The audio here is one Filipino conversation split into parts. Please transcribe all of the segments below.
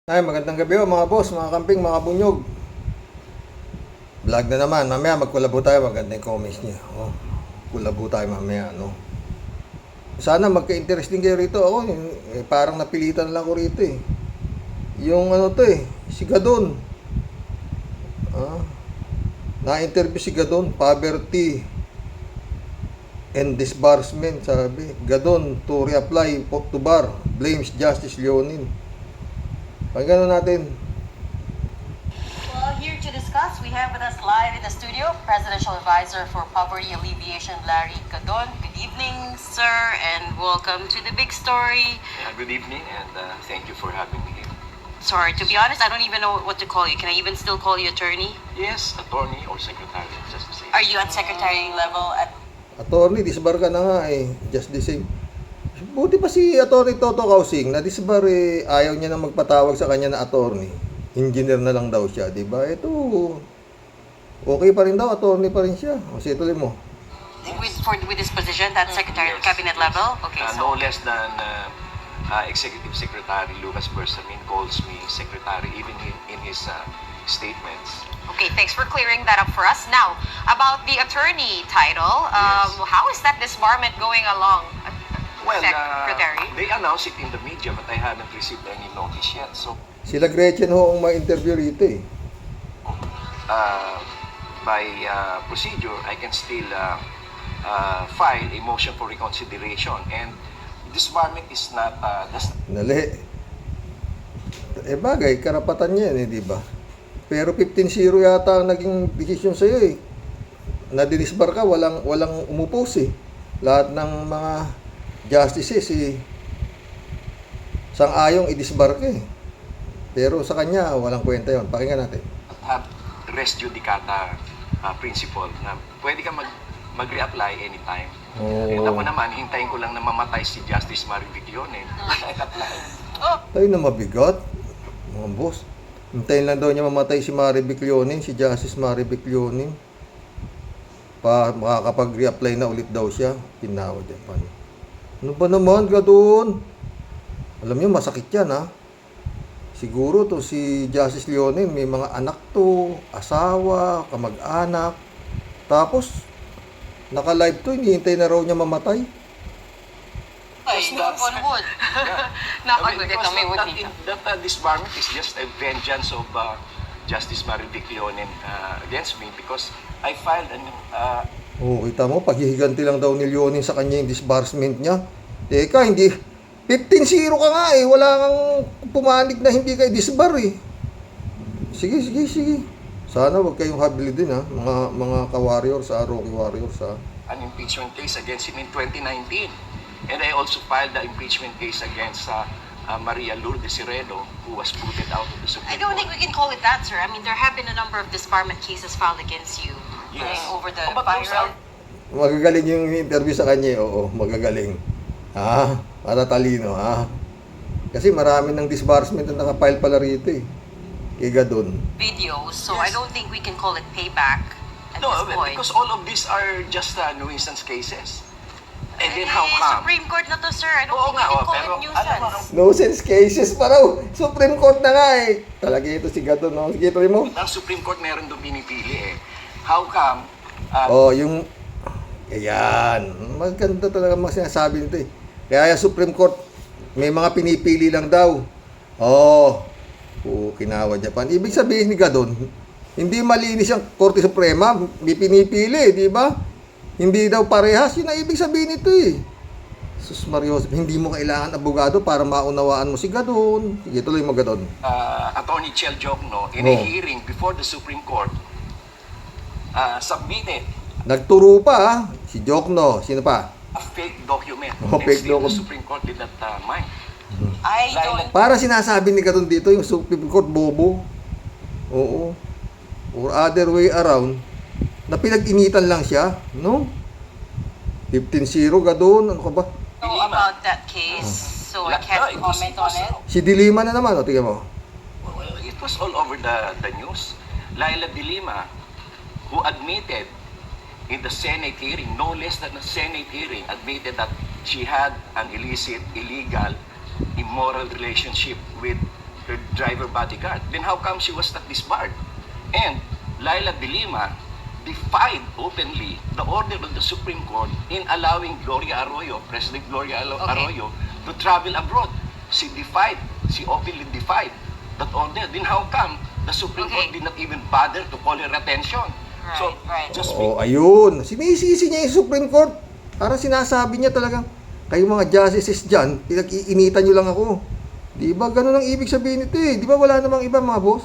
Ay, magandang gabi mga boss, mga kamping, mga bunyog. Vlog na naman. Mamaya magkulabo tayo. Maganda yung comments niya. Oh, kulabo tayo mamaya, no? Sana magka-interesting kayo rito. Ako, parang napilitan lang ko rito eh. Yung ano to eh, si Gadon. Ah, na-interview si Gadon, poverty and disbursement, sabi. Gadon to reapply to bar, blames Justice Leonin. Pagano natin. Well, here to discuss, we have with us live in the studio, Presidential Advisor for Poverty Alleviation, Larry Gadon. Good evening, sir, and welcome to the big story. Good evening, and thank you for having me here. Sorry, to be honest, I don't even know what to call you. Can I even still call you attorney? Yes, attorney or secretary, just the same. Are you at secretary level at... Attorney, disbar ka na nga eh. Just the same. Buti pa si Attorney Toto Kausing na disbar eh, ayaw niya na magpatawag sa kanya na attorney. Engineer na lang daw siya, di ba? Ito, okay pa rin daw, attorney pa rin siya. O, sige, tuloy mo. With this position, that secretary Yes, cabinet yes. level? Okay, No less than Executive Secretary Lucas Bersamin calls me secretary, even in his statements. Okay, thanks for clearing that up for us. Now, about the attorney title, Yes. how is that disbarment going along, Well, Secretary? they announced it in the media, but I haven't received any notice yet. So, Sila Gretchen ho ang ma-interview rito eh. by procedure, I can still file a motion for reconsideration. And disbarment is not, Nali. Eh bagay, karapatan niya yan eh, di ba? Pero 15-0 yata ang naging decision sa'yo eh. Na-disbar ka, walang umupos eh. Lahat ng mga justices eh, sang-ayong i-disbar ka eh. Pero sa kanya, walang kwenta yon. Pakinggan natin. have res judicata principle na pwede ka mag-reapply anytime. Oo. And ako naman, hintayin ko lang na mamatay si Justice Marivic Leonin. I-apply. Tayo na mabigat, mga boss. Hintayin lang daw niya mamatay si Marivic Leonin, si Justice Marivic Leonin. Makakapag-reapply na ulit daw siya. Pinawa Japan. Ano ba naman, Gadon? Alam niyo, masakit yan, ha? Siguro to si Justice Leonin, may mga anak to, asawa, kamag-anak. Tapos, naka-live to, hinihintay na raw niya mamatay. Ay, knock on wood. Knock on wood. Ito, may wood dito. That disbarment is just a vengeance of Justice Marivic Leonin against me because I filed an Oh, kita mo, paghihiganti lang daw ni Leonin sa kanya yung disbursement niya. Teka, hindi. 15-0 ka nga eh. Wala kang pumanig na hindi kayo disbar eh. Sige. Sana wag kayong habili din ha. Mga ka-warriors ha, Rocky Warriors ha. an impeachment case against him in 2019. And I also filed the impeachment case against Maria Lourdes Siredo, who was booted out of the Supreme I don't think Court. we can call it that, sir. I mean, there have been a number of disbarment cases filed against you Yes. over the But those viral. Magagaling yung interview sa kanya eh. Oo, magagaling. Ha? Matatalino ha. Kasi marami ng disbursement na nakapile pala rito eh. Kay Gadon. Videos, so I Yes. don't think we can call it payback at No, this point. because all of these are just nuisance cases. And then Eh, how come? Supreme Court na to, sir. I don't Oo think nga, we can call pero it alam mo, nuisance. No sense cases pa raw. Supreme Court na nga eh. Talaga ito si Gadon. No? Sige, tuloy mo. ang Supreme Court meron doon pinipili eh. How come? Oh, yung... Ayan. Maganda talaga mga sinasabi nito eh. Kaya yung Supreme Court, may mga pinipili lang daw. Oh, kinawa Japan. Ibig sabihin ni Gadon, hindi malinis ang Korte Suprema. May pinipili, di ba? Hindi daw parehas. Yun ang ibig sabihin nito eh. Sus Marios, hindi mo kailangan abogado para maunawaan mo si Gadon. Sige, tuloy mo Gadon. Attorney Chel Jokno, in a hearing before the Supreme Court, submitted Nagturo pa ha. Si Jokno. Sino pa? a fake document. Oh, And fake still the document. Supreme Court did not mind. I don't... Para sinasabi ni Gadon dito, yung Supreme Court bobo. Oo. Or other way around, na pinag-initan lang siya, no? 15-0 Gadon, ano ka ba? know about that case, so I can't comment on it. Si Dilima na naman, o tingnan mo. Well, it was all over the news. Laila De Lima, who admitted in the Senate hearing, no less than a Senate hearing, admitted that she had an illicit, illegal, immoral relationship with her driver bodyguard. Then how come she was not disbarred? And Laila de Lima defied openly the order of the Supreme Court in allowing Gloria Arroyo, President Gloria Arroyo, to travel abroad. She openly defied that order. Then how come the Supreme Court did not even bother to call her attention? Right. Just Oo, ayun. Sinisisi niya yung Supreme Court. Parang sinasabi niya talagang, kayo mga justices dyan, pinag-iinitan nyo lang ako. Di ba? Ganun ang ibig sabihin nito eh. Di ba wala namang iba mga boss?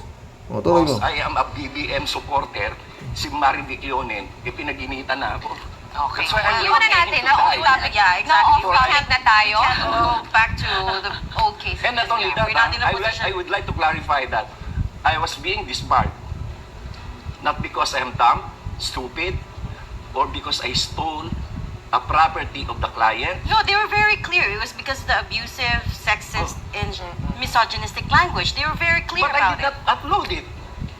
O, tuloy mo. I am a BBM supporter. Si Marivic Leonen, pinag-initan na ako. Okay. That's why I'm Iwan na natin. Na-off topic. Yeah, exactly. Na-off topic na tayo. Go back to the old case. And not only that, We're not in a I would like to clarify that I was being disbarred not because I am dumb, stupid, or because I stole a property of the client. No, they were very clear. It was because of the abusive, sexist, and misogynistic language. They were very clear But I about did it. not upload it.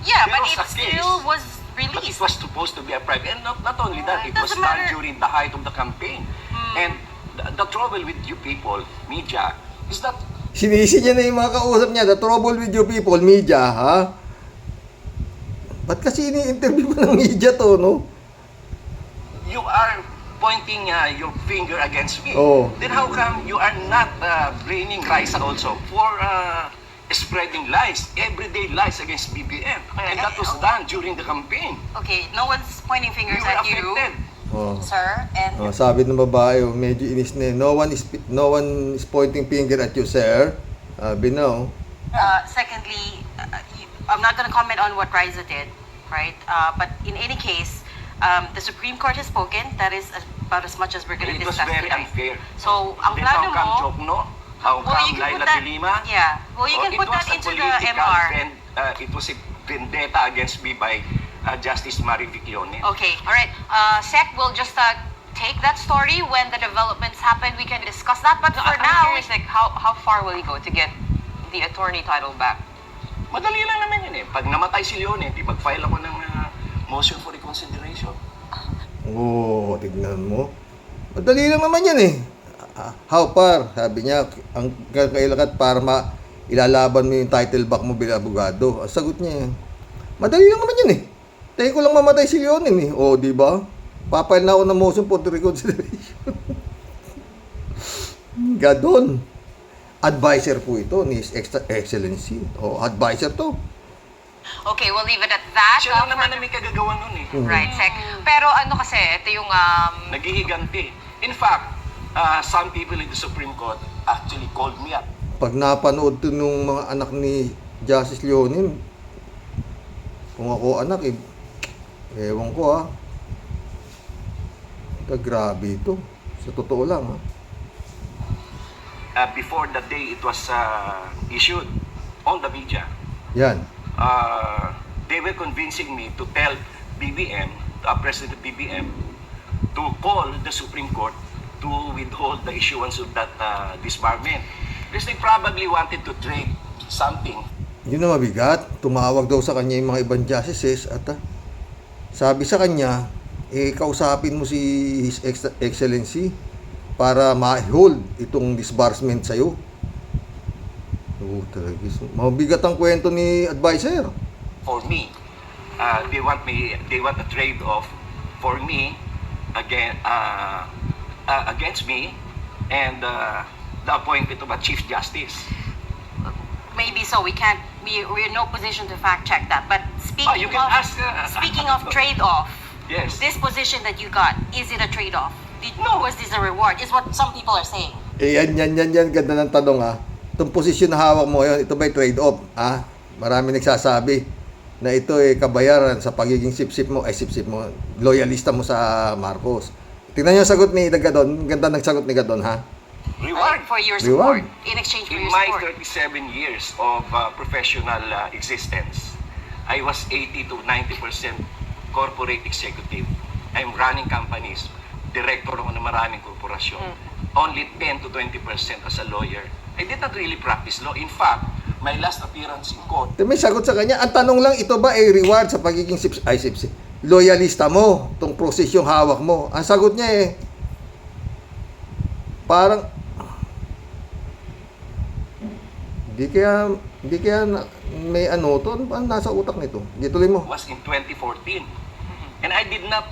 Yeah, There but was it a case. still was But it released. was supposed to be a private. And not only that, it was Doesn't done matter. during the height of the campaign. And the trouble with you people, media, is that Sinisi niya na yung mga kausap niya, the trouble with you people, media, ha? Ba't kasi ini-interview mo ng media to, no? you are pointing your finger against me. Oh. Then how come you are not blaming Raisa also for spreading lies, everyday lies against BBM? And that was done during the campaign. Okay, no one's pointing You fingers were at you, affected. Oh. sir. And Oh, sabi ng babae, oh, medyo inis na eh. No one is pointing finger at you, sir. Bino. secondly, I'm not going to comment on what Riza did, right? But in any case, the Supreme Court has spoken. That is about as much as we're going to It was discuss very today. unfair. So, ang Then plano how come mo, Jokno? How well, come you can Laila put that, de Lima? yeah, well, you can It put was that a into the political MR. It was a vendetta against me by Justice Marivic Leonen. Okay, all right. Sec, we'll just take that story when the developments happen. We can discuss that. But for now, curious, like, how far will you go to get the attorney title back? Madali lang naman yun eh. Pag namatay si Leonen, mag-file ako ng motion for reconsideration. Oh, tignan mo. Madali lang naman yan eh. How far? Sabi niya, ang kailangan para ilalaban mo yung title back mo bilang abogado. Ang sagot niya yan. Madali lang naman yan eh. Tayo ko lang mamatay si Leonen eh. O, di ba? Papile na ako ng motion for reconsideration. Gadon. Advisor po ito ni His Excellency. O, advisor to. okay, we'll leave it at that. Siya lang naman na may kagagawa nun eh. Right, Sec. Pero ano kasi, ito yung Naghihiganti. In fact, some people in the Supreme Court actually called me up. Pag napanood to nung mga anak ni Justice Leonen, kung ako anak eh, ewan ko ha. Grabe ito. Sa totoo lang ha. Before the day it was issued on the media, Yan. they were convincing me to tell BBM, President BBM, to call the Supreme Court to withhold the issuance of that disbarment. Because they probably wanted to trade something. Yun na mabigat. Tumawag daw sa kanya yung mga ibang justices at sabi sa kanya, kausapin mo si His Excellency para ma-hold itong disbursement sa'yo. Oo, talaga. Mabigat ang kwento ni advisor. For me, they want a trade-off for me against me and the appointment of a Chief Justice. maybe so. We're in no position to fact check that. But You can ask. speaking of trade-off, Yes. this position that you got, is it a trade-off? No. Was this a reward? Is what some people are saying. Yan. Ganda ng tanong ha. Itong posisyon na hawak mo ngayon, ito ba'y trade-off? Ha? Marami nagsasabi na ito kabayaran sa pagiging sip-sip mo, loyalista mo sa Marcos. Tingnan niyo ang sagot ni Gadon. Ganda ng sagot ni Gadon, ha? Reward. For your Reward. support. In exchange for In your my support. 37 years of professional existence, I was 80 to 90% corporate executive. I'm running companies. Director ako ng maraming korporasyon. Only 10 to 20% as a lawyer. I did not really practice law. In fact, my last appearance in court, May sagot sa kanya. Ang tanong lang, ito ba ay reward sa pagiging loyalista mo? Itong posisyong hawak mo. Ang sagot niya parang, di kaya Hindi kaya may ano to, ano ba nasa utak nito? Hindi tuloy mo. Was in 2014. And I did not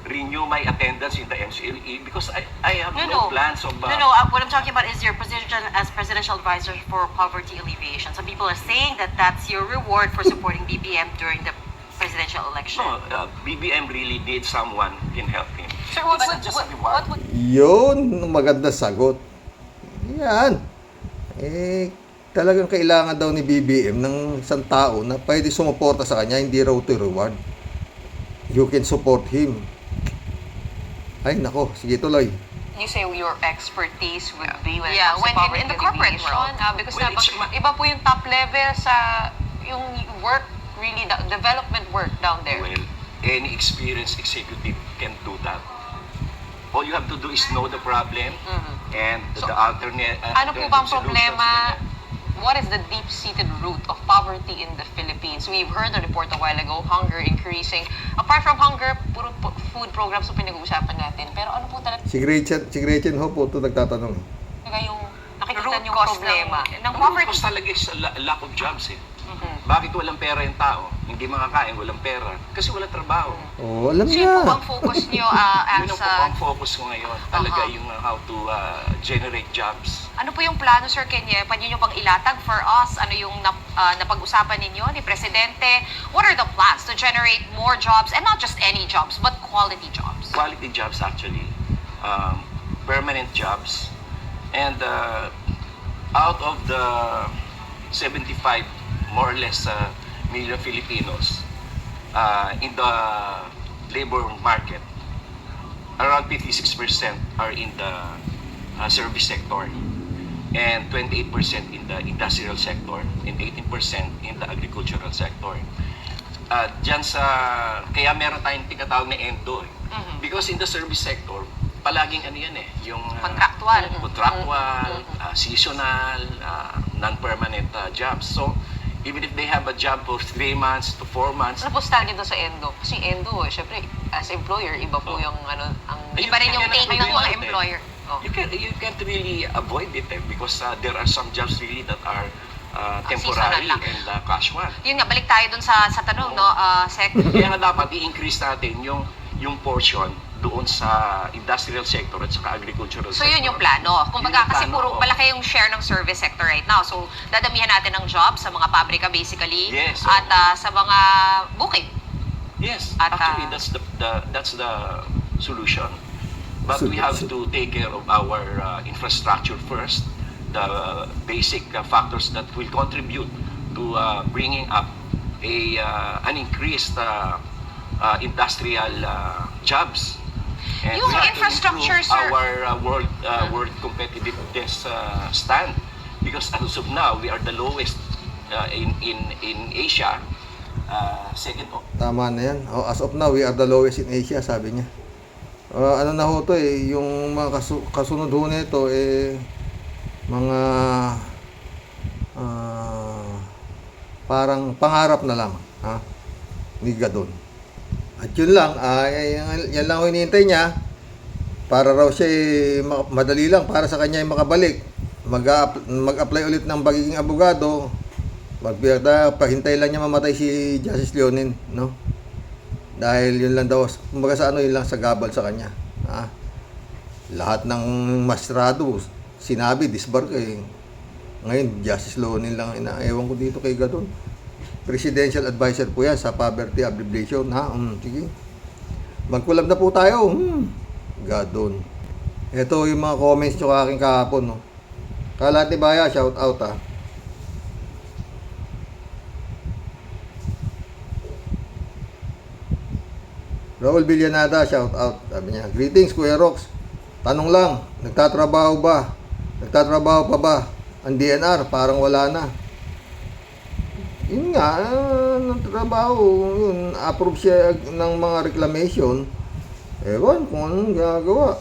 renew my attendance in the MCLE because I have no plans of... What I'm talking about is your position as Presidential Advisor for Poverty Alleviation. Some people are saying that that's your reward for supporting BBM during the presidential election. No, BBM really needs someone who can help him. Sir, what It's would, not just a what, reward. what would Yun, maganda sagot. Yan. Talagang kailangan daw ni BBM ng isang tao na pwede sumuporta sa kanya, hindi raw to reward. You can support him. Ay, nako. Sige, tuloy. you say your expertise would be when it Yeah, comes to when poverty in the corporate alleviation? world. Because Well, it's iba po yung top level sa yung work, really, the development work down there. Well, any experienced executive can do that. All you have to do is know the problem and So, the alternate Ano po ba ang solutions problema? to What is the deep-seated root of poverty in the Philippines? We've heard the report a while ago, hunger increasing. Apart from hunger, puro food programs yung pinag-uusapan natin. Pero ano po talaga Si Gretchen Ho po ito nagtatanong. yung nakikita Root niyong cause problema? ng Ang poverty. root cause talaga is lack of jobs eh. Bakit walang pera yung tao? Hindi makakain, walang pera. Kasi walang trabaho. Oh, alam So yun po niya. ang focus nyo Yun as ang focus ko ngayon. Talaga Uh-huh. yung how to generate jobs. ano po yung plano, Sir Kenya? Pwede nyo pang ilatag for us? Ano yung napag-usapan ninyo ni Presidente? What are the plans to generate more jobs? And not just any jobs, but quality jobs. Quality jobs actually. Permanent jobs. And out of the 75 more or less million Filipinos in the labor market, around 56% are in the service sector and 28% in the industrial sector and 18% in the agricultural sector. Kaya meron tayong tinatawag na ENDO eh. Because in the service sector, palaging ano yan eh, yung contractual, seasonal, non-permanent jobs. So, even if they have a job for 3 months to 4 months, Ano po stand nito sa ENDO? Kasi ENDO, syempre, as employer, iba po yung ano, ang... Iba rin yung take ng mga employer. you can't really avoid it because there are some jobs really that are temporary seasonal lang. and casual. Yun nga, balik tayo dun sa tanong, no, Sec. Kaya nga dapat i-increase natin yung portion doon sa industrial sector at saka agricultural So sector. yun yung plano. Kumbaga Yun yung kasi plano, puro oo. malaki yung share ng service sector right now. So dadamihan natin ng jobs sa mga pabrika basically Yes, at sa mga bukid. Yes, At, actually that's the solution. But we have to take care of our infrastructure first, the basic factors that will contribute to bringing up an increased industrial jobs. And Yung we have to infrastructure, improve sir. our world competitiveness stand, because as of now we are the lowest in Asia, second Tama na yan. Oh, as of now, we are the lowest in Asia, sabi niya. Ano na ho to eh, yung mga kasunod ho nito eh, mga parang pangarap na lang. Ha? Ni Gadon. At yun lang, yan lang ho hinihintay niya. Para raw siya madali lang para sa kanya yung makabalik. Mag-apply ulit ng pagiging abogado. Pahintay lang niya mamatay si Justice Leonin, no? Dahil yun lang daw, kumbaga sa ano, yun lang sa gabal sa kanya. Ha? Lahat ng mastrado, sinabi, disbar eh. Ngayon, Justice Leonin lang, ewan ko dito kay Gadon. Presidential advisor po yan sa poverty alleviation, ha? Sige. Magkulab na po tayo. Gadon. Ito yung mga comments nyo aking kahapon, no? Kalat ni Baya, shout out, ha? Raul Villanada, shout out. Sabi niya, greetings Kuya Rox. Tanong lang, nagtatrabaho ba? Nagtatrabaho pa ba? Ang DNR, parang wala na. Yun nga, nagtatrabaho. Yun, approve siya ng mga reclamation. Ewan kung anong ginagawa.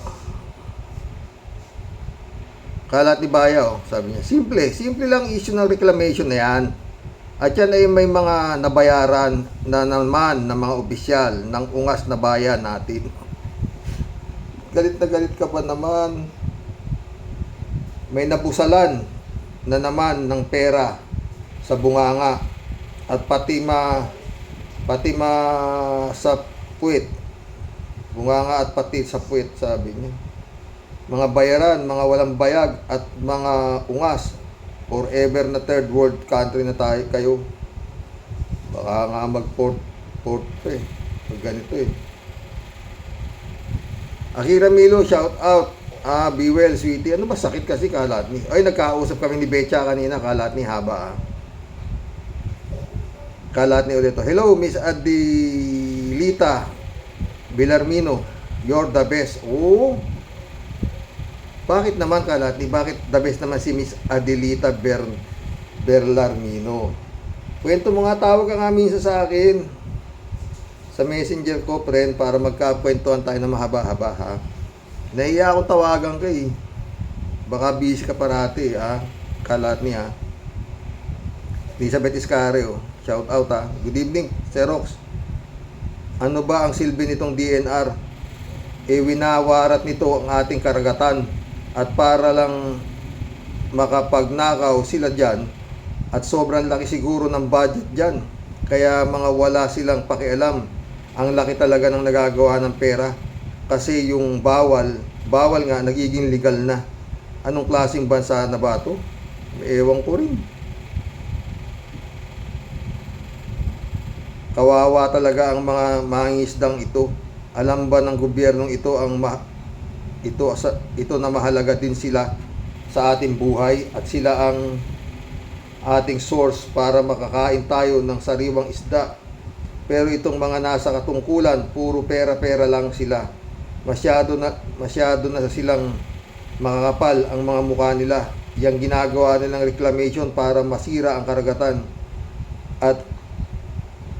Kalat ni Baya, sabi niya, simple lang issue ng reclamation na yan. At yan ay may mga nabayaran na naman ng mga opisyal ng ungas na bayan natin. Galit na galit ka pa naman. may nabusalan na naman ng pera sa bunganga at pati sa puwit. Bunganga at pati sa puwit, sabi niya. Mga bayaran, mga walang bayag at mga ungas or ever na third world country na tayo kayo. Baka nga mag-port eh. Pag ganito eh. Akira Milo, shout out. Be well, sweetie. Ano ba sakit kasi kalat ni? Ay, nagkausap kami ni Becha kanina. Kalat ni haba. Kalat ni ulit. Hello, Miss Adelita Villarmino. You're the best. Oh. Bakit naman kalat ni? Bakit the best naman si Miss Adelita Villarmino? Kwento mo nga, tawag ka nga minsan sa akin sa messenger ko, friend, para magkakwentuhan tayo na mahaba-haba, ha? Nahiya akong tawagan ka, eh. Baka busy ka parati, ha? Kalat ni, ha? Elizabeth Iscareo, shout out, ha? Good evening, Xerox. Ano ba ang silbi nitong DNR? Winawarat nito ang ating karagatan at para lang makapagnakaw sila dyan at sobrang laki siguro ng budget dyan. Kaya mga wala silang pakialam. Ang laki talaga ng nagagawa ng pera. Kasi yung bawal nga, nagiging legal na. Anong klaseng bansa na ba ito? Ewan ko rin. Kawawa talaga ang mga mangingisdang ito. Alam ba ng gobyernong ito ito na mahalaga din sila sa ating buhay at sila ang ating source para makakain tayo ng sariwang isda. Pero itong mga nasa katungkulan, puro pera-pera lang sila. Masyado na silang makakapal ang mga mukha nila. Yang ginagawa nilang reclamation para masira ang karagatan at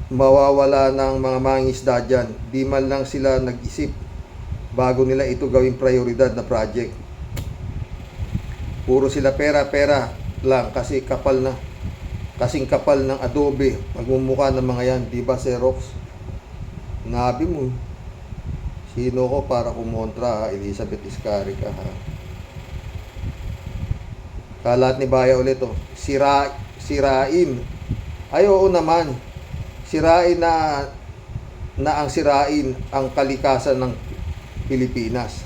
mawawala ng mga mangingisda dyan. Di man lang sila nag-isip bago nila ito gawing prioridad na project. Puro sila pera-pera lang kasi kasing kapal ng adobe pagmumukha ng mga yan, di ba, Xerox? Nabi mo. Sino ko para kumontra, ha? Elizabeth Iscari ka, ha? Kalat ni Baya ulit, oh. Sirain. Ay, oo naman. Sirain na ang sirain ang kalikasan ng Pilipinas.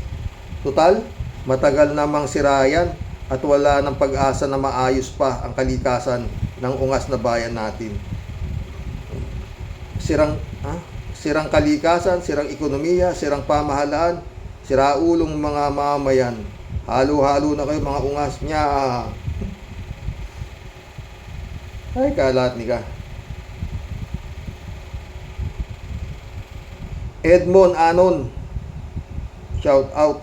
Total, matagal namang sirayan at wala ng pag-asa na maayos pa ang kalikasan ng ungas na bayan natin. Sirang kalikasan, sirang ekonomiya, sirang pamahalaan, siraulong mga mamayan. Halo-halo na kayo mga ungas niya. Ay, kalat ni ka. Edmond Anon. Shout out.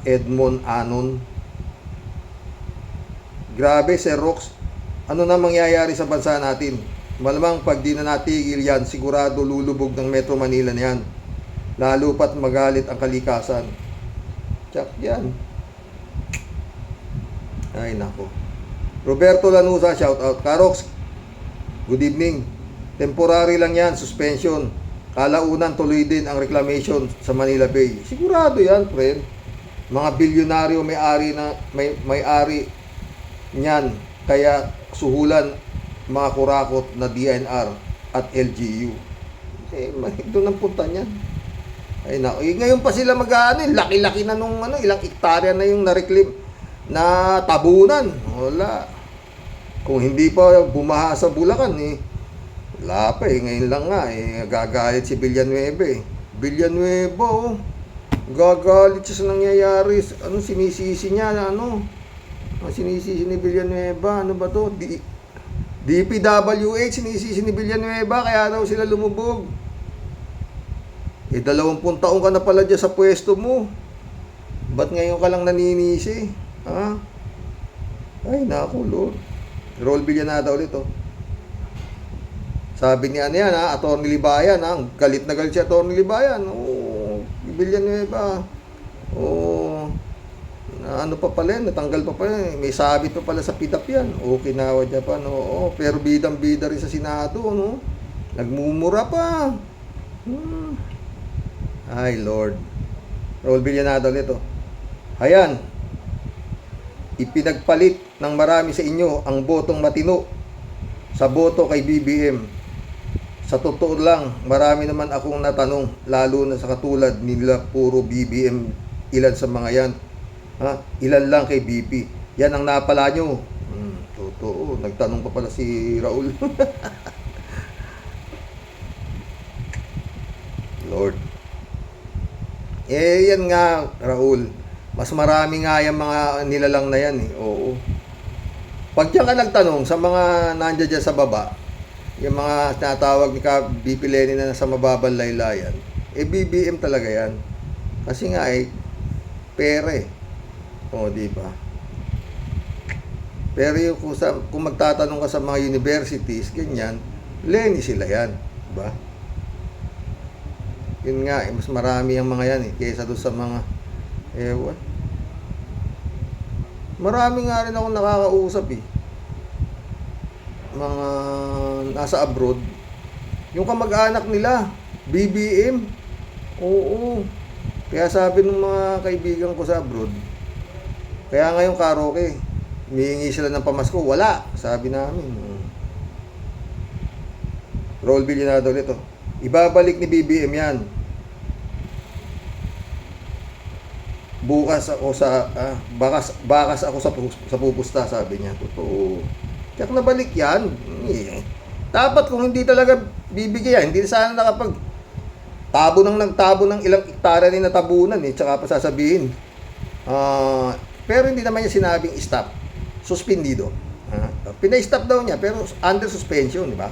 Edmond Anon. Grabe, Sir Rox. Ano na mangyayari sa bansa natin? Malamang pag di na natigil yan, sigurado lulubog ng Metro Manila na yan. Lalo pat magalit ang kalikasan. Tsak yan. Ay, nako. Roberto Lanusa, shout out. Karox, good evening. Temporary lang yan, suspension. Kalaunan tuloy din ang reclamation sa Manila Bay. Sigurado yan, friend. Mga bilyonaryo may-ari niyan. Kaya suhulan mga kurakot na DNR at LGU. Doon ang punta niyan. Ay na, ngayon pa sila laki-laki na nung ilang hektarya na yung na-reclaim na tabunan. Wala. Kung hindi pa bumaha sa Bulacan wala pa ngayon lang nga gagalit si Villanueva Villanueva, oh. Gagalit siya sa nangyayari. Sinisisi niya sinisisi ni Villanueva, ano ba to? DPWH, sinisisi ni Villanueva, kaya daw sila lumubog. 20 taon ka na pala dyan sa pwesto mo. Ba't ngayon ka lang naninisi? Ha? Ay, naku, Lord. Roll Villanada ulit, oh. Sabi ni Atty. Libayan, galit na galit si Atty. Libayan. Villanueva. Ano pa pala yan, natanggal pa pala yan. May sabit pa pala sa pidap yan. Okinawa Japan, oo. Pero bidang-bida rin sa Senado, no? Nagmumura pa. Ay, Lord. Roll Villanada ulit, oh. Ayan. ipinagpalit ng marami sa inyo ang botong matino sa boto kay BBM. Sa totoo lang, marami naman akong natanong, lalo na sa katulad nila puro BBM, ilan sa mga yan. Ha? Ilan lang kay BP. Yan ang napala nyo. Totoo, nagtanong pa pala si Raul. Lord. Yan nga, Raul. Mas marami nga yung mga nilalang na yan eh. Oo. Pag diyan ka nagtanong sa mga nandiyan dyan sa baba, yung mga tinatawag ni BP Lenny na nasa mababang laylayan, BBM talaga yan. Kasi nga pera eh. O, di ba? Pero yung kung magtatanong ka sa mga universities, ganyan, Lenny sila yan. Di ba? Yun nga, mas marami ang mga yan eh, kaysa doon sa mga ewan. Marami nga rin akong nakakausap eh. Mga nasa abroad. Yung kamag-anak nila, BBM. Oo. Kaya sabi ng mga kaibigan ko sa abroad, kaya ngayon karaoke, humihingi sila ng pamasko. Wala, sabi namin. Roll Villanado nito. Ibabalik ni BBM yan. Bukas ako bakas ako sa pupusta, sabi niya. Totoo. Kaya nabalik yan. Dapat kung hindi talaga bibigyan, hindi sana nakapag nagtabo ng ilang hektara ni natabunan tsaka pa sasabihin. Pero hindi naman niya sinabing stop. Suspendido. Pina-stop daw niya pero under suspension, di ba?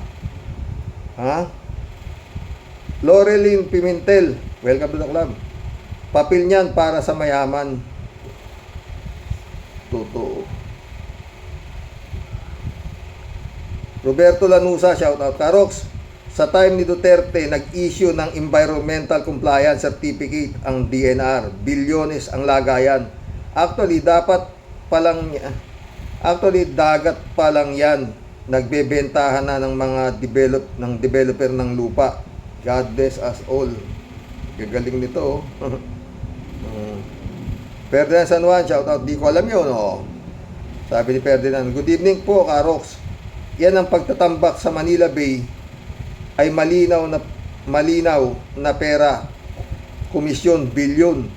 Loreline Pimentel, welcome to the club. Papel niyan para sa mayaman. Totoo. Roberto Lanusa, shout out. Karox, sa time ni Duterte, nag-issue ng Environmental Compliance Certificate ang DNR. Bilyones ang lagayan. Actually, dagat pa lang yan. Nagbebentahan na ng mga developer ng lupa. God bless us all. Gagaling nito. Ferdinand San Juan, shout out. Di ko alam yun, Sabi ni Ferdinand, good evening po, Karox. Yan ang pagtatambak sa Manila Bay ay malinaw na pera, komisyon, bilyon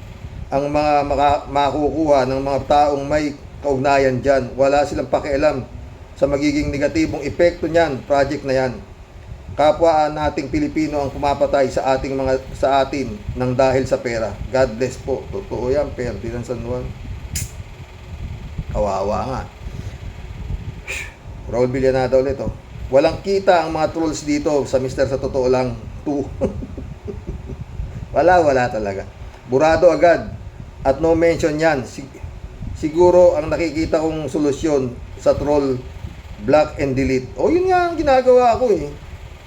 ang mga makukuha ng mga taong may kaugnayan dyan. Wala silang pakialam sa magiging negatibong epekto niyan, project na yan. Kapwa nating Pilipino ang pumapatay sa atin ng dahil sa pera. God bless po. Totoo yan, Ferdinand San Juan. Kawawa nga. Raul Villanado ulit, Walang kita ang mga trolls dito sa Mr. Sa Totoo Lang 2. wala talaga. Burado agad. At no mention yan. Siguro ang nakikita kong solusyon sa troll, block and delete. Yun nga ang ginagawa ko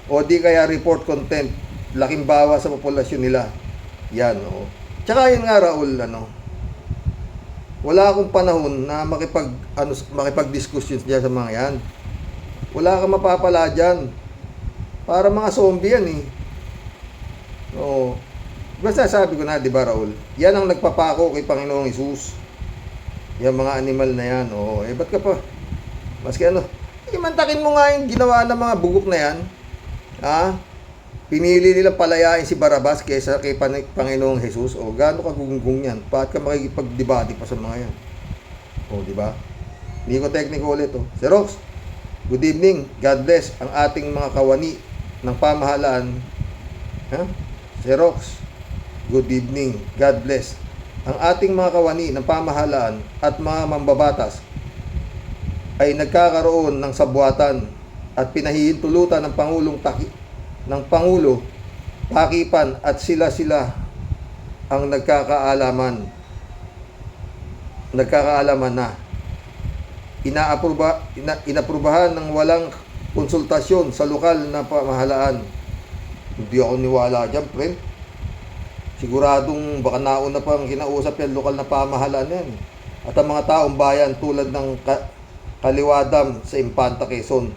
O di kaya report content, laking bawa sa populasyon nila. Yan, Tsaka yun nga, Raul, wala akong panahon na makipag-discussions diyan sa mga yan. Wala kang mapapala diyan. Para mga zombie yan Basta sabi ko na, di ba, Raul? Yan ang nagpapako kay Panginoong Hesus. Yung mga animal na yan, ba't ka pa? Maski imantakin mo nga yung ginawa ng mga bugok na yan. Pinili nilang palayain si Barabas kaysa kay Panginoong Hesus. Gaano ka gugunggong yan? Bakit ka makikipagdebate pa sa mga yan? Di ba? Hindi ko technical ulit. Sir Rox, good evening. God bless ang ating mga kawani ng pamahalaan. Sir Rox, good evening. God bless ang ating mga kawani ng pamahalaan at mga mambabatas ay nagkakaroon ng sabuatan at pinahihintulutan ng Pangulo, takipan at sila ang nagkakaalaman na inaprubahan ng walang konsultasyon sa lokal na pamahalaan. Hindi ako niwala dyan, friend. Siguradong baka nauna pang kinausap yan lokal na pamahalaan yan. At ang mga taong bayan tulad ng Kaliwadam sa Impanta, Quezon,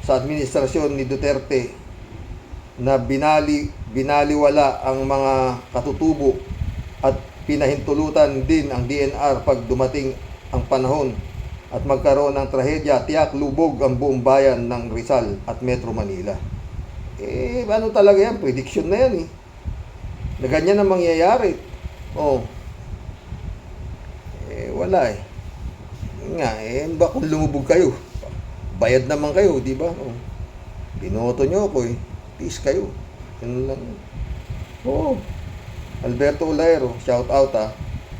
sa administrasyon ni Duterte na binaliwala ang mga katutubo at pinahintulutan din ang DNR pag dumating ang panahon at magkaroon ng trahedya, tiyak lubog ang buong bayan ng Rizal at Metro Manila. Ano talaga yan? Prediction na yan na ganyan ang mangyayari. Wala nga, ba kung lumubog kayo? Bayad naman kayo, di ba? Binoto nyo ako Peace kayo. Yun lang. Alberto Olaero, shout out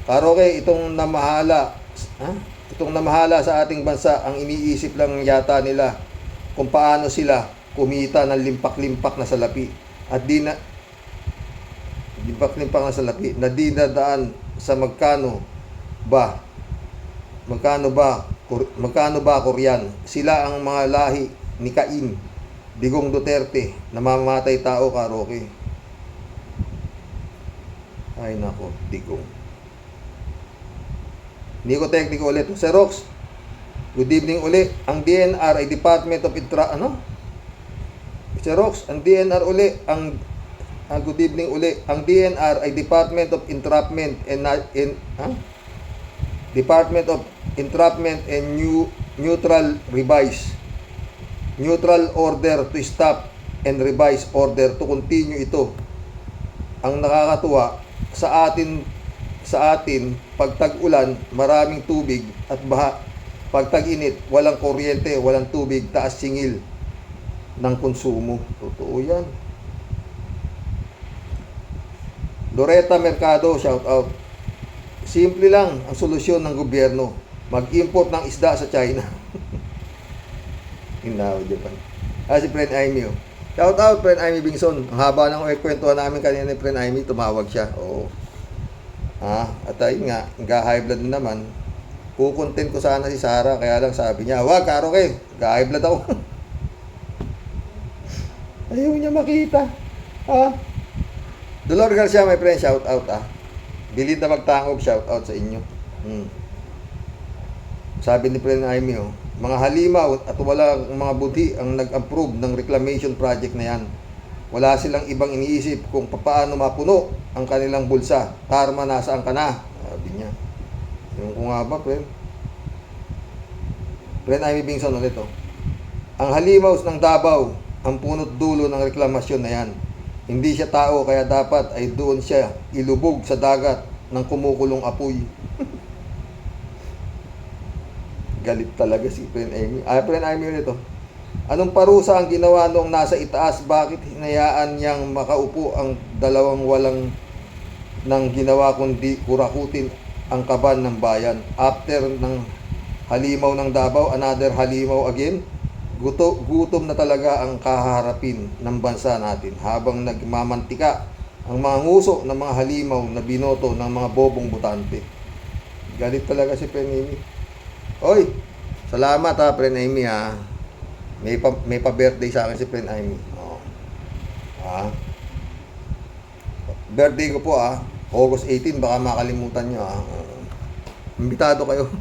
Karoke, itong namahala sa ating bansa, ang iniisip lang yata nila kung paano sila kumita ng limpak-limpak na salapi at limpak-limpak na salapi na di nadaan sa magkano ba Korean. Sila ang mga lahi ni Cain, Digong Duterte, namamatay tao, Karoke. Ay nako, Digong. Nico Technico ulit. Sir Rox, good evening ulit. Ang DNR ay Department of Sir Rox, ang DNR uli, good evening uli. Ang DNR ay Department of Entrapment and Department of Entrapment and Neutral Order to Stop and Revise Order to Continue ito. Ang nakakatuwa sa atin pag tag-ulan, maraming tubig at baha. Pag tag-init, walang kuryente, walang tubig, taas singil ng konsumo. Totoo yan. Loretta Mercado, shout out. Simple lang ang solusyon ng gobyerno. Mag-import ng isda sa China. Inaw, Japan. Si Friend Aimee. Shout out, Friend Aimee Bingson. Ang haba ng kwentuhan namin kanina ni Friend Aimee, tumawag siya. At ayun nga, high blood na naman. Kukontent ko sana si Sarah, kaya lang sabi niya, wag, Karoke, high blood ako. Ayaw niya makita. Dolor Garcia, my friend, shout out Bilid na magtangog, shout out sa inyo. Sabi ni Friend Aimee, mga halimaw at walang mga budhi ang nag-approve ng reclamation project na yan. Wala silang ibang iniisip kung paano mapuno ang kanilang bulsa. Karma, nasaan ka na? Sabi niya. Yung kung nga ba, friend? Friend Aimee Bingson ulit Ang halimaw ng Davao, ang punot dulo ng reklamasyon na yan. Hindi siya tao, kaya dapat ay doon siya ilubog sa dagat ng kumukulong apoy. Galit talaga si Friend Aimee. Friend Aimee ulit Anong parusa ang ginawa noong nasa itaas? Bakit hinayaan niyang makaupo ang dalawang walang nang ginawa kundi kurakutin ang kaban ng bayan? After ng halimaw ng Davao, another halimaw again? Gutom na talaga ang kaharapin ng bansa natin habang nagmamantika ang mga nguso ng mga halimaw na binoto ng mga bobong butante. Galit talaga si Friend Aimee. Oy, salamat Friend Aimee May pa-birthday sa akin si Friend Aimee. Birthday ko po August 18, baka makalimutan nyo Imbitado kayo.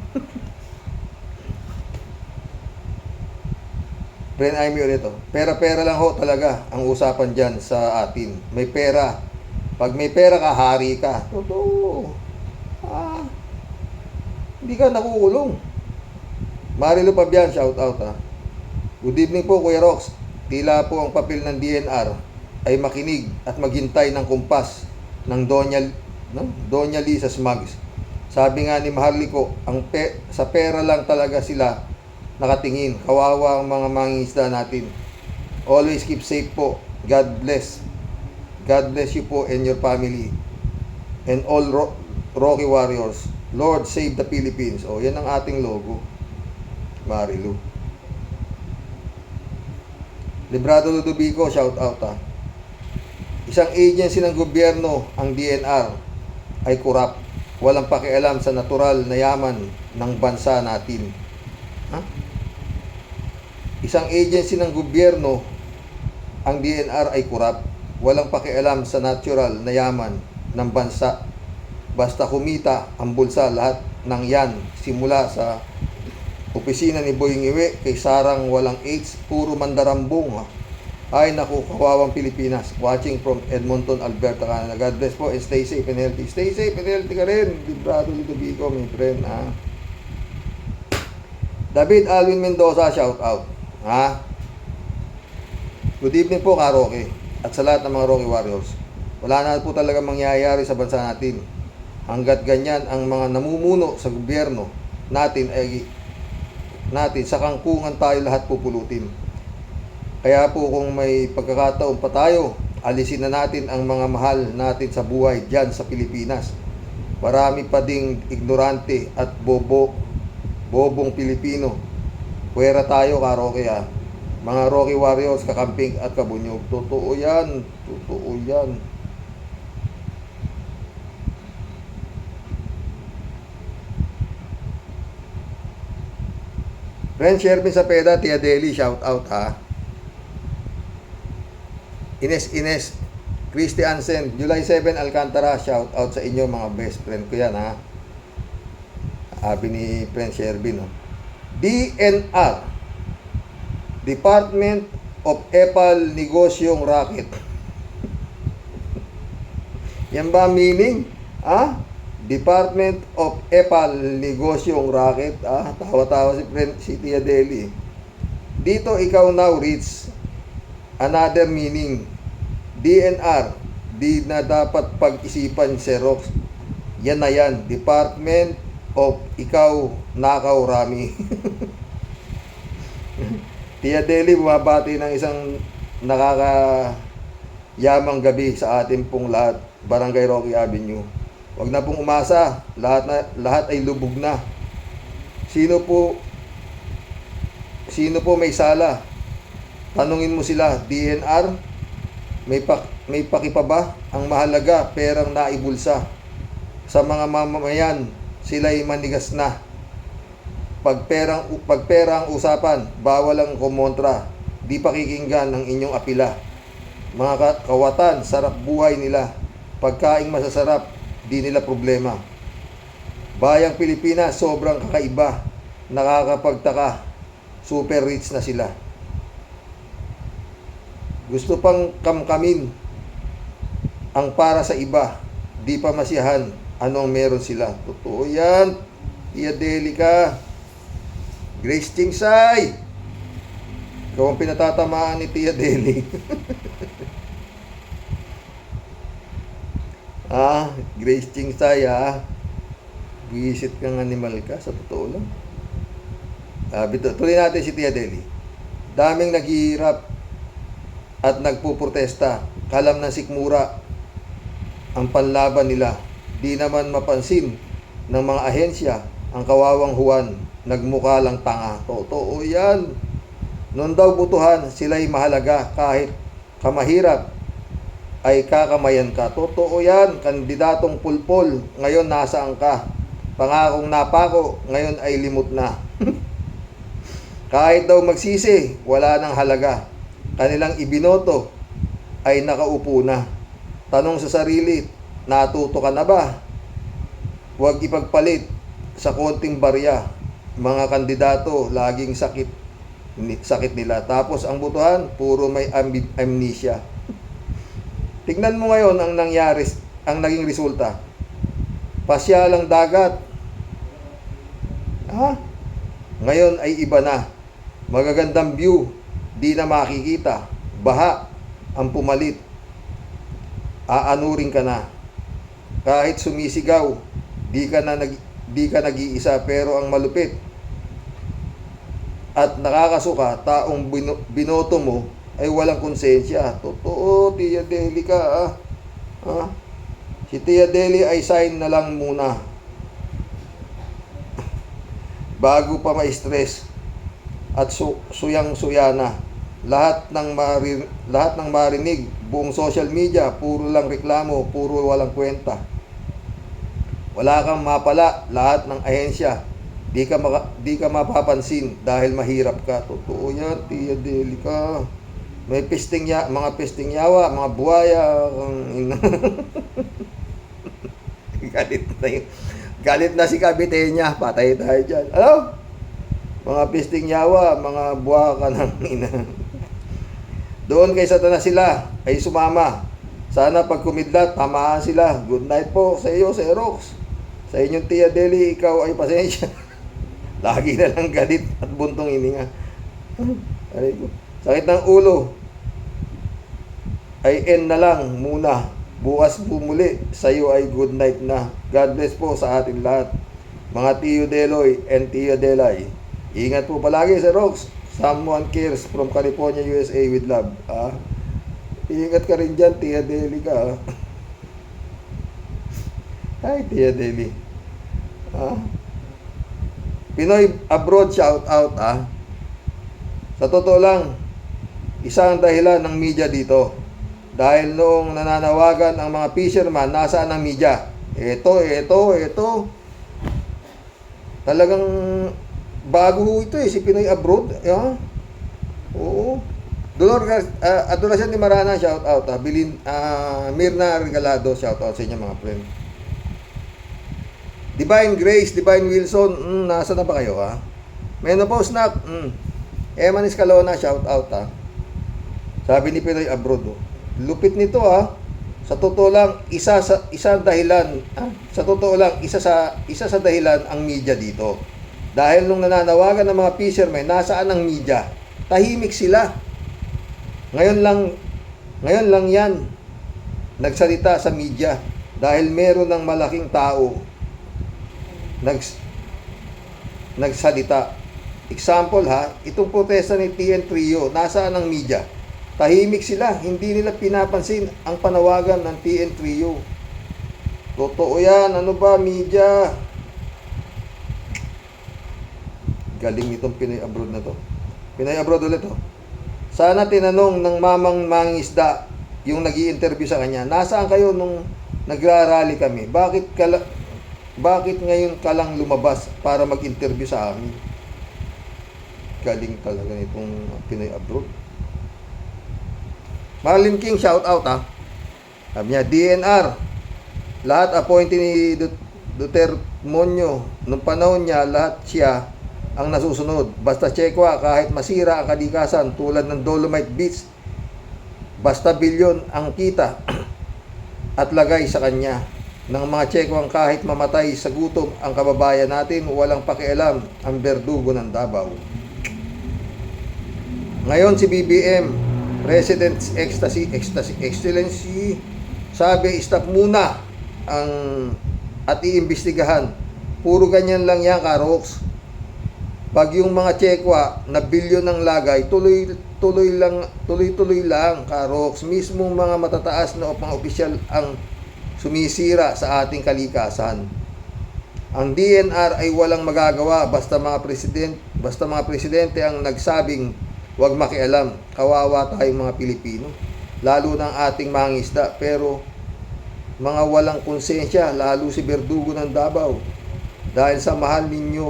Friend Aimee ulit Pera-pera lang talaga ang usapan dyan sa atin. May pera. Pag may pera ka, hari ka. Totoo. Hindi ka nakukulong. Marilu Pabian, shout out Good evening po, Kuya Rox. Tila po ang papel ng DNR ay makinig at maghintay ng kumpas ng Doña Lisa Smugs. Sabi nga ni Maharliko, sa pera lang talaga sila nakatingin. Kawawa ang mga mangingisda natin. Always keep safe po. God bless. God bless you po and your family. And all Rocky Warriors. Lord, save the Philippines. Yan ang ating logo. Marilu. Librado Ludovico, shout out Isang agency ng gobyerno, ang DNR, ay kurap. Walang pakialam sa natural na yaman ng bansa natin. Isang agency ng gobyerno, ang DNR ay kurap. Walang pakialam sa natural na yaman ng bansa. Basta kumita ang bulsa, lahat ng yan, simula sa opisina ni Boying Iwe, kay Sarang walang AIDS, puro mandarambong Ay naku, kawawang Pilipinas. Watching from Edmonton, Alberta, Canada. God bless po and stay safe and healthy. Stay safe and healthy ka rin. Librado Ludovico, my friend David Alvin Mendoza, shout out. Ha? Good evening po, Rocky. At sa lahat ng mga Rocky Warriors. Wala na po talaga mangyayari sa bansa natin. Hanggat ganyan ang mga namumuno sa gobyerno natin sa kangkungan tayo lahat pupulutin. Kaya po kung may pagkakataon pa tayo, alisin na natin ang mga mahal natin sa buhay diyan sa Pilipinas. Marami pa ding ignorante at bobong Pilipino. Puwera tayo, Rocky, ha. Mga Rocky Warriors, kakamping at kabunyog. Totoo yan. Totoo yan. Friend Shervin Sapeda, Tia Deli, shout out, ha. Ines, Christy Ansen, July 7, Alcantara, shout out sa inyo mga best friend ko yan, ha. Sabi ni Friend Shervin, no? DNR, Department of Epal Negosyong Racket. Yan ba meaning? Ha? Department of Epal Negosyong Racket. Tawa-tawa si Tia Deli. Dito ikaw now reach another meaning. DNR, di na dapat pag-isipan, Xerox. Yan na yan. Department of ikaw nakaw rami. Tia Deli, bumabati ng isang nakakayamang gabi sa ating pong lahat. Barangay Rocky Avenue. Huwag na pong umasa, lahat ay lubog na. Sino po may sala? Tanungin mo sila, DNR, may pakipa ba? Ang mahalaga, perang naibulsa. Sa mga mamamayan, sila'y manigas na. Pag pera ang usapan, bawal ang kumontra. Di pakikinggan ang inyong apila. Mga kawatan, sarap buhay nila. Pagkaing masasarap, di nila problema. Bayang Pilipinas, sobrang kakaiba. Nakakapagtaka. Super rich na sila. Gusto pang kamkamin ang para sa iba. Di pa masiyahan anong meron sila. Totoo yan. Tia Deli ka. Grace Chingsay. Ikaw ang pinatatamaan ni Tia Deli. Grace Chingsay, Visit kang animal ka, sa totoo lang. Tuloy natin si Tia Deli. Daming naghihirap at nagpuprotesta. Kalam ng sikmura ang panlaban nila. Di naman mapansin ng mga ahensya ang kawawang Juan. Nagmukha lang tanga. Totoo yan. Noon daw butuhan, sila'y mahalaga. Kahit kamahirap ay kakamayan ka. Totoo yan. Kandidatong pulpol, ngayon nasaan ka? Pangakong napako, ngayon ay limot na. Kahit daw magsisi, wala nang halaga. Kanilang ibinoto ay nakaupo na. Tanong sa sarili, natuto ka na ba? Huwag ipagpalit sa konting barya. Mga kandidato, laging sakit nila. Tapos ang butuhan, puro may amnesia. Tignan mo ngayon ang nangyari, ang naging resulta. Pasyalang dagat. Ngayon ay iba na. Magagandang view, di na makikita. Baha ang pumalit. Aanurin ka na. Kahit sumisigaw, di ka nag-iisa, pero ang malupit at nakakasuka, taong binoto mo ay walang konsensya. Totoo, Tia Deli ka, Si Tia Deli ay sign na lang muna bago pa ma-stress at suyang-suya na. Lahat ng marinig, buong social media, puro lang reklamo, puro walang kwenta. Wala kang mapala, lahat ng ahensya, di ka mapapansin dahil mahirap ka. Totoo yan, Tia Deli ka. May mga pesting yawa, mga buhaya. Galit na si Kabitenya, patay tayo dyan. Ano? Mga pesting yawa, mga buha ka ng ina. Doon kay Satanas sila ay sumama. Sana pag kumidlat, tamaan sila. Good night po sa iyo, Xerox. Sa inyong Tia Deli, ikaw ay pasensya. Lagi na lang galit at buntong hininga. Aray ko. Sakit ng ulo. Ay end na lang muna. Bukas bumuli. Sa'yo ay good night na. God bless po sa atin lahat. Mga Tio Deloy and Tio Delay. Ingat po palagi sa Rox. Someone cares from California, USA with love. Ingat ka rin dyan, Tia Deli ka. Hi, Tia Deli. Pinoy abroad, shout out. Sa totoo lang, isang dahilan ng media dito. Dahil noong nananawagan ang mga fisherman, nasaan ang media? Ito. Talagang bago ito si Pinoy abroad. Oo. Adolasyon ni Marana, shout out. Mirna Regalado, shout out sa inyo mga friend. Divine Grace, Divine Wilson, nasa na ba kayo Menopause na. Eman Escalona, shout out Sabi ni Pinoy abroad. Lupit nito Sa totoo lang, isa dahilan. Sa totoo lang, isa sa dahilan ang media dito. Dahil nung nananawagan ng mga fishermen, nasaan ang media? Tahimik sila. Ngayon lang yan nagsalita sa media dahil meron ng malaking tao nagsalita. Example itong protesta ni TN Trio, nasaan ang media? Tahimik sila, hindi nila pinapansin ang panawagan ng TN Trio. Totoo yan, ano ba media? Galing itong Pinoy abroad na to. Pinoy abroad ulit Sana tinanong ng mamang mangisda yung nag-i-interview sa kanya, nasaan kayo nung nagrarally kami? Bakit ngayon ka lang lumabas para mag-interview sa amin? Galing talaga itong Pinoy abroad. Marlin King, shout out Sabi niya, DNR, lahat appointee ni Duterte Monyo. Nung panahon niya, lahat siya ang nasusunod. Basta Chekwa, kahit masira ang kalikasan tulad ng Dolomite Beach, basta bilyon ang kita at lagay sa kanya ng mga Chekwang kahit mamatay sa gutom ang kababayan natin, walang pakialam ang berdugo ng Davao. Ngayon si BBM, President's Excellency, sabi stop muna at iimbestigahan. Puro ganyan lang yan, Karox. Pag yung mga Chekwa na bilyon ng lagay, tuloy-tuloy lang, Karox. Mismong mga matataas na mga opisyal ang sumisira sa ating kalikasan. Ang DNR ay walang magagawa basta mga presidente ang nagsabing huwag makialam. Kawawa tayong mga Pilipino, lalo ng ating mangisda, pero mga walang konsensya, lalo si berdugo ng Davao. Dahil sa mahal ninyo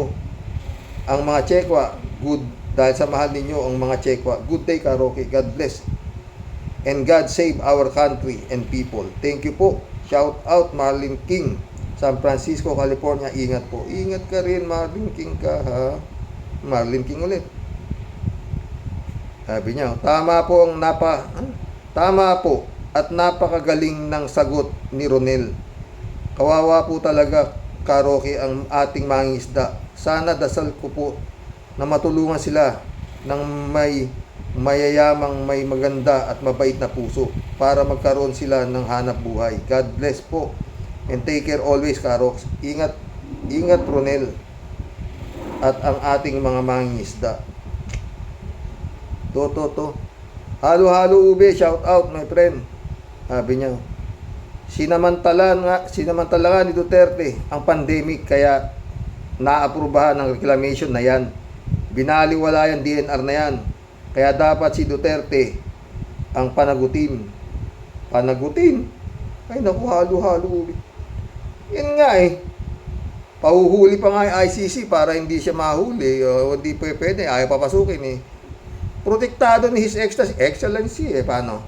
ang mga Chekwa, good day, Karoke. God bless and God save our country and people. Thank you po. Shout out Marlin King, San Francisco, California. Ingat po. Ingat ka rin, Marlin King ka Marlin King ulit. Sabi niya, tama po at napakagaling ng sagot ni Ronel. Kawawa po talaga, Karoke, ang ating mangisda. Sana dasal ko po na matulungan sila ng may mayayamang, may maganda at mabait na puso para magkaroon sila ng hanap buhay. God bless po and take care always, Karox. Ingat Ronel at ang ating mga mangingisda. To. Halo ube, shout out my friend. Sabi niya, sinamantala nga ni Duterte ang pandemic, kaya naaprubahan ng reclamation na yan. Binaliwala yung DNR na yan. Kaya dapat si Duterte ang panagutin. Ay naku, halo ube. Yan nga pahuhuli pa nga yung ICC para hindi siya mahuli. Hindi pwede, ayaw papasukin Protektado ni His Excellency paano?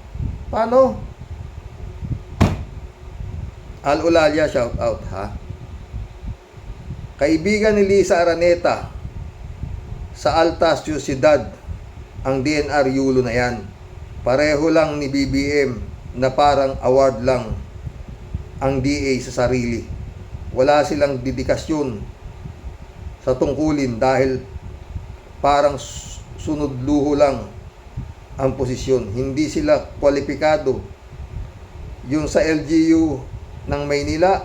Al-Ulalia, shout out Kaibigan ni Lisa Araneta sa Alta Ciudad, ang DNR yulo na yan. Pareho lang ni BBM na parang award lang ang DA sa sarili. Wala silang dedikasyon sa tungkulin dahil parang sunod luho lang ang posisyon. Hindi sila kwalipikado. Yung sa LGU ng Maynila,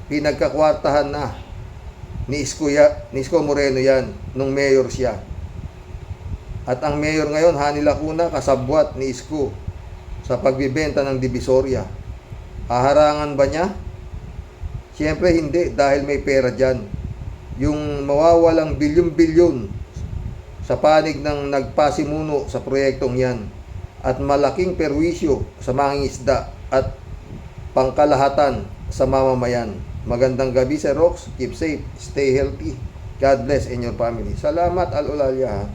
pinagkakwartahan na ni Isko Moreno yan nung mayor siya. At ang mayor ngayon, Hani Lacuna, kasabwat ni Isko sa pagbibenta ng Divisoria. Haharangan ba niya? Siyempre hindi, dahil may pera dyan. Yung mawawalang bilyon-bilyon sa panig ng nagpasimuno sa proyektong yan at malaking perwisyo sa mangingisda at pangkalahatan sa mamamayan. Magandang gabi, Sir Rox. Keep safe, stay healthy. God bless in your family. Salamat, Al-Ulalia, ha?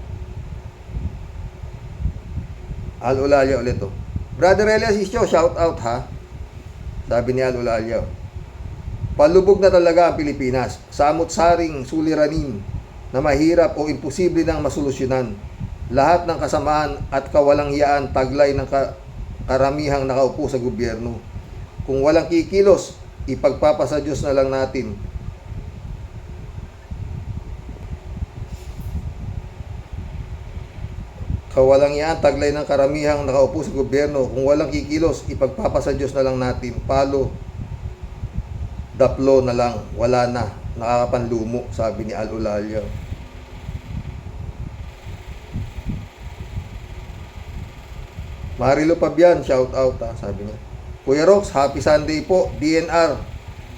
Al-Ulalia ulit, oh. Brother Elias Isyo, shout out, ha? Sabi ni Al-Ulalia. Palubog na talaga ang Pilipinas. Samot-saring suliranin na mahirap o imposible nang masolusyonan. Lahat ng kasamaan at kawalanghiyaan taglay ng karamihang nakaupo sa gobyerno. Kung walang kikilos, ipagpapasa Diyos na lang natin. Kawalanghiyaan taglay ng karamihang nakaupo sa gobyerno. Kung walang kikilos, ipagpapasa Diyos na lang natin. Palo, daplo na lang. Wala na. Nakakapanlumo, sabi ni Al-Ulalia. Marilo Pabian, shout out, ha, sabi niya. Kuya Rox, happy Sunday po. DNR,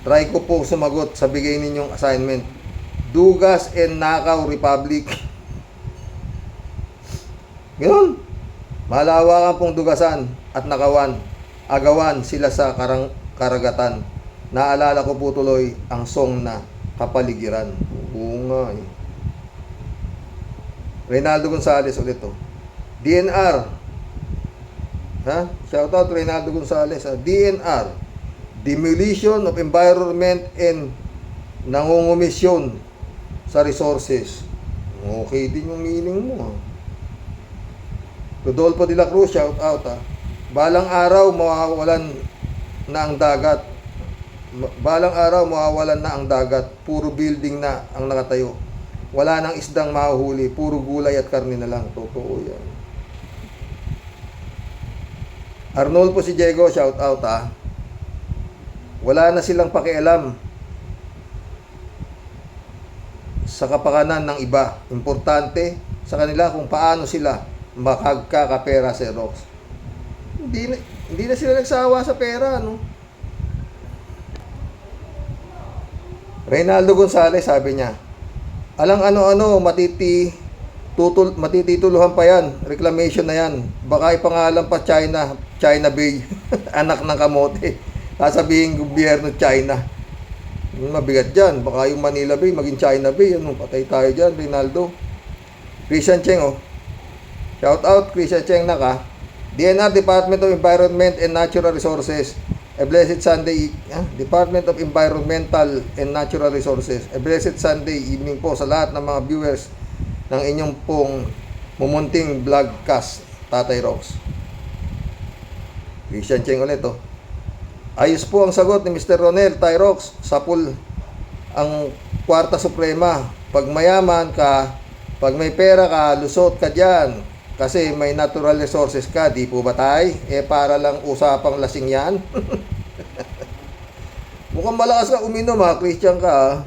try ko po sumagot sa bigay ninyong assignment. Dugas and Nakaw Republic. Ganun. Malawakan pong dugasan at nakawan. Agawan sila sa karagatan. Naalala ko po tuloy ang song na Kapaligiran. Oo nga, eh. Reynaldo Gonzales ulit, oh. DNR. Ha? Shout out Reynaldo Gonzales, ha? DNR. Demolition of environment and nangungumisyon sa resources. Okay din yung meaning mo, ha? Rodolfo de la Cruz, shout out, ha? Balang araw mawawalan na ang dagat. Balang araw mawawalan na ang dagat. Puro building na ang nakatayo. Wala nang isdang mahuhuli. Puro gulay at karne na lang. Totoo yan. Arnolfo si Diego, shout out, ha? Wala na silang pakialam sa kapakanan ng iba. Importante sa kanila kung paano sila makagkakapera, Sir Rox. Hindi na sila nagsawa sa pera, no? Reynaldo Gonzales, sabi niya, alang ano-ano, matitituluhan pa yan. Reclamation na yan. Baka ipangalan pa China Bay. Anak ng kamote. Sasabihin gobyerno China. Mabigat dyan. Baka yung Manila Bay maging China Bay. Ano, patay tayo dyan, Reynaldo. Christian Cheng, oh. Shout out, Christian Cheng na ka. DNR, Department of Environment and Natural Resources. A blessed Sunday, Department of Environmental and Natural Resources. A blessed Sunday evening po sa lahat ng mga viewers ng inyong pong mumunting vlogcast, Tatay Rox. Christian Cheng ulit, oh. Ayos po ang sagot ni Mr. Ronel, Tay Rox. Sapul ang Kwarta Suprema. Pag mayaman ka, pag may pera ka, lusot ka dyan. Kasi may natural resources ka, di po ba tay? Para lang usapang lasing yan. Mukhang malakas ka uminom, ha? Christian ka, ha?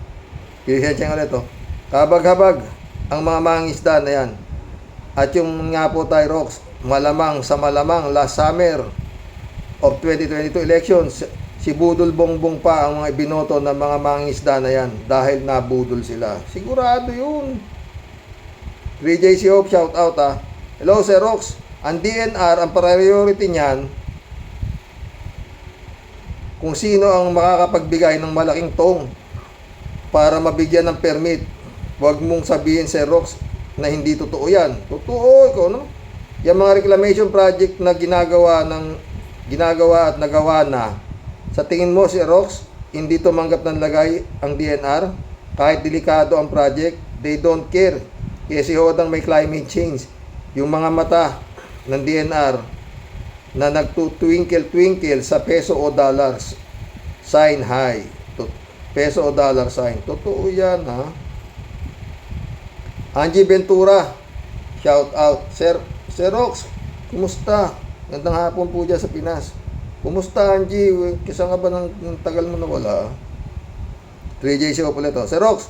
Christian Cheng ulit, oh. Kabag-habag ang mga mangisda na yan. At yung nga po, Tay Rox, malamang sa malamang last summer of 2022 elections, si Budol Bongbong pa ang mga ibinoto ng mga mangisda na yan dahil nabudol sila. Sigurado yun. 3JC Hope, shout out, ha? Hello, Sir Rox. Ang DNR, ang priority niyan, kung sino ang makakapagbigay ng malaking tong para mabigyan ng permit. Huwag mong sabihin, Sir Rox, na hindi totoo yan. Totoo, ikaw, no? Yung mga reclamation project na ginagawa at nagawa na, sa tingin mo, Sir Rox, hindi tumanggap ng lagay ang DNR? Kahit delikado ang project, they don't care. Kasi hodang may climate change. Yung mga mata ng DNR na nagtutwinkle-twinkle sa peso o dollars, sign high. Peso o dollar sign. Totoo yan, ha? Angie Ventura, shout out. Sir Rox, kumusta? Gandang hapon po dyan sa Pinas. Kumusta, Angie? Kisa nga ba ng tagal mo nawala? 3JC po ulit. Sir Rox,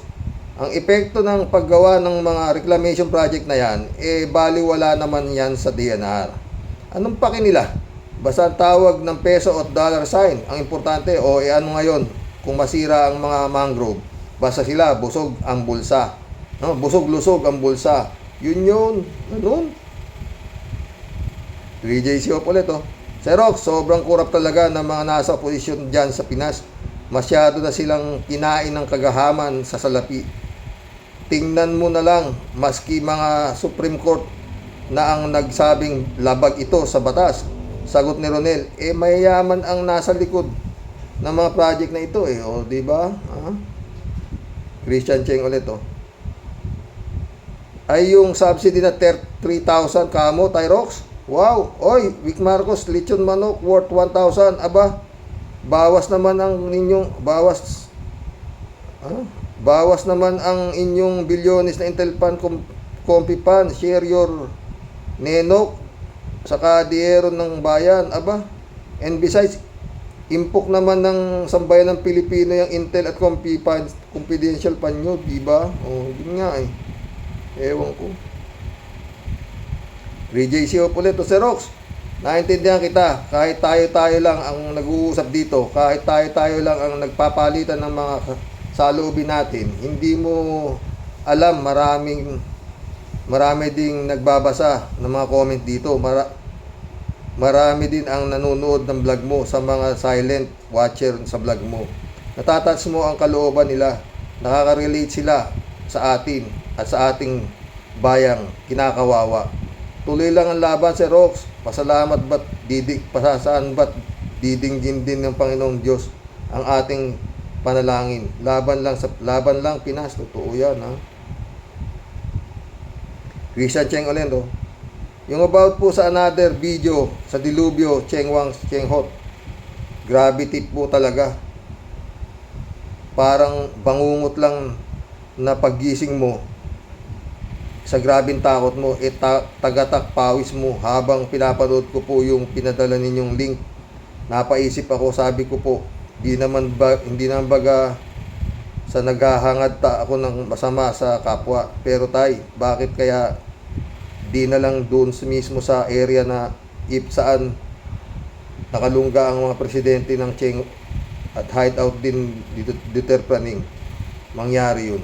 ang epekto ng paggawa ng mga reclamation project na yan, baliwala naman yan sa DNR. Anong paki nila? Basta ang tawag ng peso at dollar sign. Ang importante, ano ngayon, kung masira ang mga mangrove, basta sila, busog ang bulsa. No? Busog-lusog ang bulsa. Yun. Ganun. 3JC ulit. Sir Rox, sobrang kurap talaga ng mga nasa posisyon dyan sa Pinas. Masyado na silang kinain ng kagahaman sa salapi. Tingnan mo na lang, maski mga Supreme Court na ang nagsabing labag ito sa batas. Sagot ni Ronel, mayayaman ang nasa likod ng mga project na ito di ba? Christian Cheng ulit ay yung subsidy na 3,000 kamo, Tyrox. Wow! Oy, Vic Marcos, lechon manok worth 1,000. Aba, bawas naman ang inyong bilyones na Intelpan Compipan. Share your nenok sa kadiyero ng bayan. Aba, and besides, impok naman ng sambayan ng Pilipino yung Intel at Compipan confidential panyo, diba? Yun nga ewan ko. 3JC ulit Sir Rox, naintindihan kita. Kahit tayo lang ang nag-uusap dito, kahit tayo lang ang nagpapalitan ng mga saloobin natin, hindi mo alam, marami ding nagbabasa ng mga comment dito. Marami din ang nanonood ng vlog mo, sa mga silent watcher sa vlog mo. Natatouch mo ang kalooban nila. Nakaka-relate sila sa atin at sa ating bayang kinakawawa. Tuloy lang ang laban, Sir Rox. Pasasaan ba't didinggin din ng Panginoong Diyos ang ating panalangin. Laban lang Pinas. Totoo yan, Christian Cheng Olendo. Yung about po sa another video sa Dilubyo, Cheng Wang, Cheng Hot. Grabe tip po talaga. Parang bangungot lang na paggising mo sa grabing takot mo, tagatak pawis mo. Habang pinapanood ko po yung pinadala ninyong link, napaisip ako, sabi ko po, hindi naman baga sa naghahangad ako ng masama sa kapwa. Pero bakit kaya di na lang doon mismo sa area na saan nakalungga ang mga presidente ng Cheng at hideout din Duterte Planning, mangyari yun.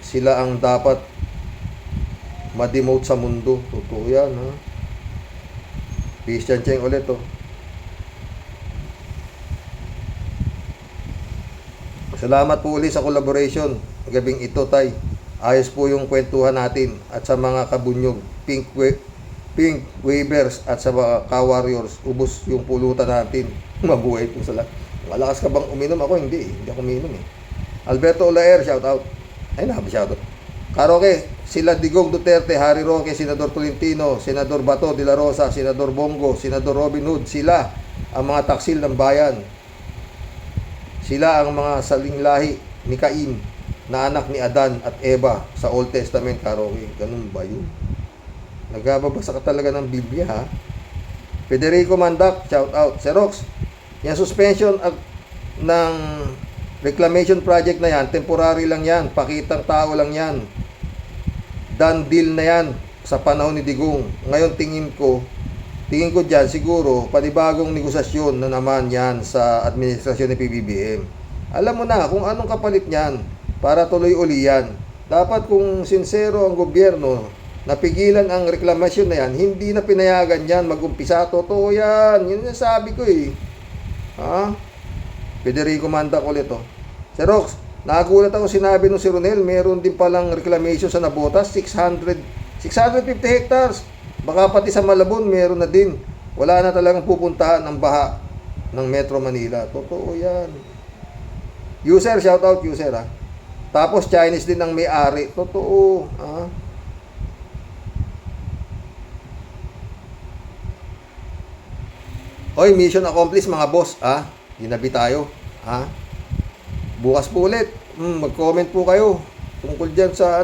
Sila ang dapat ma-demote sa mundo. Totoo yan, Christian Cheng ulit, Salamat po ulit sa collaboration gabing ito, Tay. Ayos po yung kwentuhan natin. At sa mga kabunyog, Pink Wavers at sa mga Ka-Warriors, ubos yung pulutan natin. Mabuhay po sila. Malakas ka bang uminom? Ako hindi ako uminom Alberto Olaer, shout out. Ay, shout out. Karoke, sila Digong Duterte, Harry Roque, Senador Tolentino, Senador Bato de la Rosa, Senador Bongo, Senador Robin Hood, sila ang mga taksil ng bayan. Sila ang mga salinglahi ni Cain na anak ni Adan at Eva sa Old Testament, Karoke. Ganun ba yun? Nagbabasa ka talaga ng Biblia, Federico Mandak, shout out. Sir Rox, yung suspension ng reclamation project na yan, temporary lang yan, pakitang tao lang yan. Done deal na yan sa panahon ni Digong. Ngayon tingin ko dyan siguro panibagong negosasyon na naman yan sa administrasyon ni PBBM. Alam mo na kung anong kapalit niyan para tuloy uli yan. Dapat kung sincero ang gobyerno, napigilan ang reklamasyon na yan, hindi na pinayagan yan mag-umpisa. Totoo yan. Yun yung sabi ko Federico Mandak ulit Sir Rox, nagulat ako, sinabi nung si Ronel, meron din palang reclamation sa Nabotas, 650 hectares. Baka pati sa Malabon, meron na din. Wala na talagang pupuntahan ng baha ng Metro Manila. Totoo yan. User, shout out user Tapos Chinese din ang may-ari. Totoo. Oy, mission accomplished mga boss. Ginabi tayo. Bukas po ulit. Mag-comment po kayo tungkol dyan sa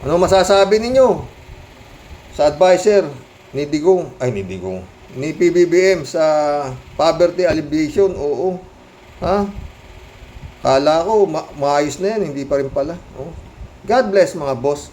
Ano masasabi ninyo sa advisor ni Digong, ni PBBM sa poverty alleviation? Oo. Ha? Kala ko maayos na yan, hindi pa rin pala. Oh. God bless mga boss.